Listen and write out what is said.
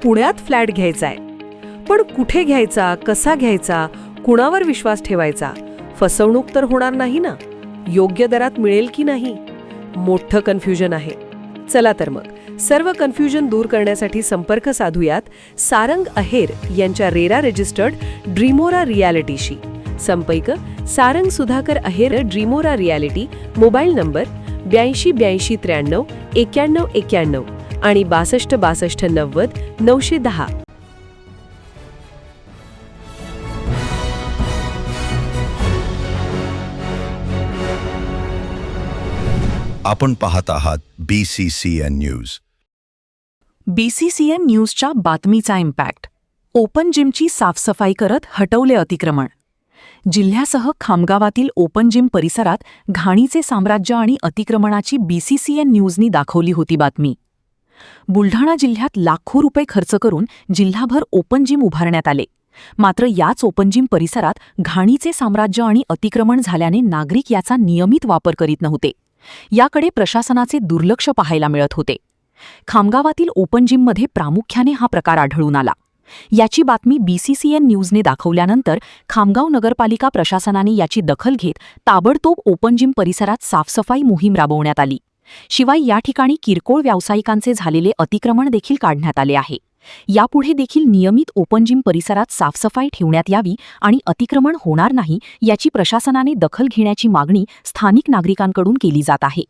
पुण्यात फ्लॅट घ्यायचा आहे. पण कुठे घ्यायचा, कसा घ्यायचा, कुणावर विश्वास ठेवायचा? फसवणूक तर होणार नाही ना? योग्य दरात मिळेल की नाही? मोठं कन्फ्युजन आहे. चला तर मग सर्व कन्फ्युजन दूर करण्यासाठी संपर्क साधूयात सारंग अहेर यांच्या रेरा रजिस्टर्ड ड्रीमोरा रियालिटीशी. संपर्क सारंग सुधाकर अहेर, ड्रीमोरा रियालिटी. मोबाईल नंबर 82 83 93 91 आणि 62 62 90 910. आपण पाहत आहात BCCN न्यूज. BCCN न्यूजच्या बातमीचा इम्पॅक्ट. ओपन जिमची साफसफाई करत हटवले अतिक्रमण. जिल्ह्यासह खामगावातील ओपन जिम परिसरात घाणीचे साम्राज्य आणि अतिक्रमणाची BCCN न्यूजनी दाखवली होती बातमी. बुलढाणा जिल्ह्यात लाखो रुपये खर्च करून जिल्हाभर ओपन जिम उभारण्यात आले. मात्र याच ओपन जिम परिसरात घाणीचे साम्राज्य आणि अतिक्रमण झाल्याने नागरिक याचा नियमित वापर करीत नव्हते. याकडे प्रशासनाचे दुर्लक्ष पाहायला मिळत होते. खामगावातील ओपन जिममध्ये प्रामुख्याने हा प्रकार आढळून आला. याची बातमी BCCN न्यूजने दाखवल्यानंतर खामगाव नगरपालिका प्रशासनाने याची दखल घेत ताबडतोब ओपन जिम परिसरात साफसफाई मोहीम राबवण्यात आली. शिवाय या ठिकाणी किरकोळ व्यावसायिकांचे झालेले अतिक्रमण देखील काढण्यात आले आहे. यापुढे देखील नियमित ओपन जिम परिसरात साफसफाई ठेवण्यात यावी आणि अतिक्रमण होणार नाही याची प्रशासनाने दखल घेण्याची मागणी स्थानिक नागरिकांकडून केली जात आहे.